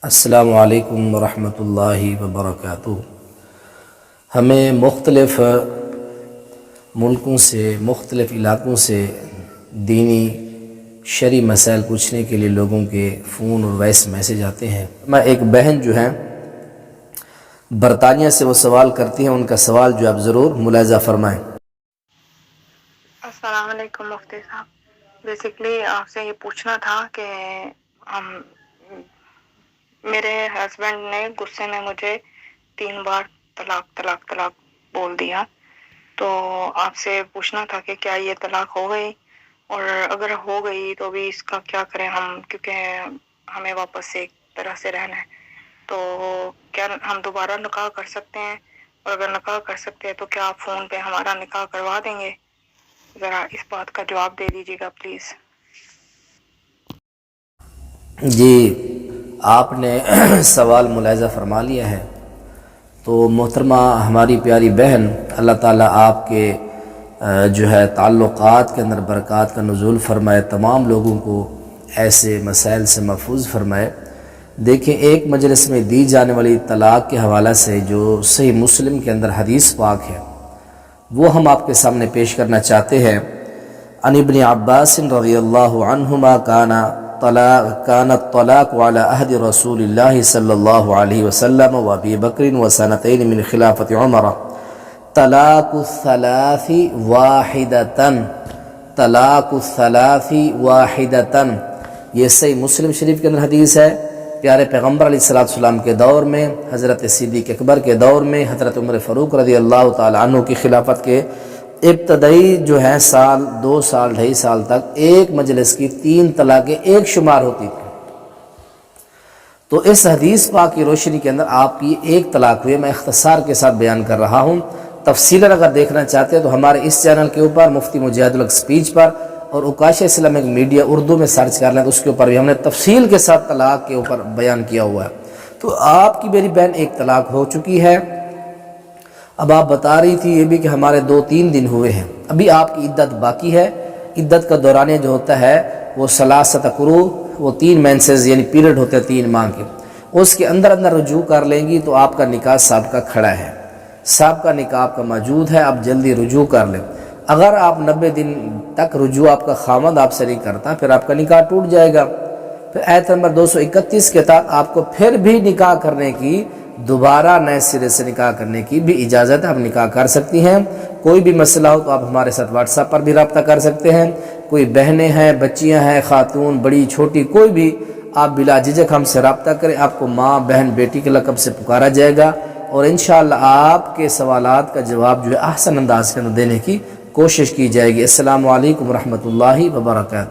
السلام علیکم ورحمۃ اللہ وبرکاتہ۔ ہمیں مختلف ملکوں سے، مختلف علاقوں سے دینی شرعی مسائل پوچھنے کے لیے لوگوں کے فون اور وائس میسیج آتے ہیں۔ میں ایک بہن جو ہیں برطانیہ سے وہ سوال کرتی ہیں، ان کا سوال جو آپ ضرور ملاحظہ فرمائیں۔ السلام علیکم مفتی صاحب، بیسکلی آپ سے یہ پوچھنا تھا کہ میرے ہسبینڈ نے غصے میں مجھے 3 بار طلاق طلاق طلاق بول دیا، تو آپ سے پوچھنا تھا کہ کیا یہ طلاق ہو گئی، اور اگر ہو گئی تو بھی اس کا کیا کریں ہم، کیونکہ ہمیں واپس ایک طرح سے رہنا ہے، تو کیا ہم دوبارہ نکاح کر سکتے ہیں؟ اور اگر نکاح کر سکتے ہیں تو کیا آپ فون پہ ہمارا نکاح کروا دیں گے؟ ذرا اس بات کا جواب دے دیجیے گا پلیز۔ جی، آپ نے سوال ملاحظہ فرما لیا ہے۔ تو محترمہ ہماری پیاری بہن، اللہ تعالیٰ آپ کے جو ہے تعلقات کے اندر برکات کا نزول فرمائے، تمام لوگوں کو ایسے مسائل سے محفوظ فرمائے۔ دیکھیں، ایک مجلس میں دی جانے والی طلاق کے حوالہ سے جو صحیح مسلم کے اندر حدیث پاک ہے وہ ہم آپ کے سامنے پیش کرنا چاہتے ہیں۔ عن ابن عباس رضی اللہ عنہما كان الطلاق على عهد رسول الله صلی اللہ علیہ وسلم وابی بکر وسنتين من خلافت عمر طلاق الثلاث واحدتاً، طلاق الثلاث واحدتاً، یہ صحیح مسلم شریف کے اندر حدیث ہے۔ پیارے پیغمبر علیہ السلام کے دور میں، حضرت صدیق اکبر کے دور میں، حضرت عمر فاروق رضی اللہ تعالی عنہ کی خلافت کے ابتدائی جو ہے سال، 2 سال، 2.5 سال تک ایک مجلس کی 3 طلاقیں ایک شمار ہوتی تھی۔ تو اس حدیث پاک کی روشنی کے اندر آپ کی ایک طلاق ہوئی، میں اختصار کے ساتھ بیان کر رہا ہوں۔ تفصیلاً اگر دیکھنا چاہتے ہیں تو ہمارے اس چینل کے اوپر مفتی مجاہد الحق سپیچ پر اور عکاشہ اسلامک میڈیا اردو میں سرچ کر لیں تو اس کے اوپر بھی ہم نے تفصیل کے ساتھ طلاق کے اوپر بیان کیا ہوا ہے۔ تو آپ کی میری بہن ایک طلاق ہو چکی ہے۔ اب آپ بتا رہی تھی یہ بھی کہ ہمارے 2-3 دن ہوئے ہیں، ابھی آپ کی عدت باقی ہے۔ عدت کا دورانیہ جو ہوتا ہے وہ ثلاثۃ قروء، وہ 3 مینسز یعنی پیریڈ ہوتے ہیں 3 ماہ کے، اس کے اندر رجوع کر لیں گی تو آپ کا نکاح سابقہ کھڑا ہے، سابقہ نکاح آپ کا موجود ہے، آپ جلدی رجوع کر لیں۔ اگر آپ 90 دن تک رجوع آپ کا خامد آپ سے نہیں کرتا پھر آپ کا نکاح ٹوٹ جائے گا۔ پھر آیت نمبر 231 کے تحت آپ کو پھر بھی نکاح کرنے کی، دوبارہ نئے سرے سے نکاح کرنے کی بھی اجازت ہے، آپ نکاح کر سکتی ہیں۔ کوئی بھی مسئلہ ہو تو آپ ہمارے ساتھ واٹس ایپ پر بھی رابطہ کر سکتے ہیں۔ کوئی بہنیں ہیں، بچیاں ہیں، خاتون بڑی چھوٹی، کوئی بھی آپ بلا جھجک ہم سے رابطہ کریں، آپ کو ماں، بہن، بیٹی کے لقب سے پکارا جائے گا، اور انشاءاللہ آپ کے سوالات کا جواب جو ہے احسن انداز کے اندر دینے کی کوشش کی جائے گی۔ السلام علیکم ورحمۃ اللہ وبرکاتہ۔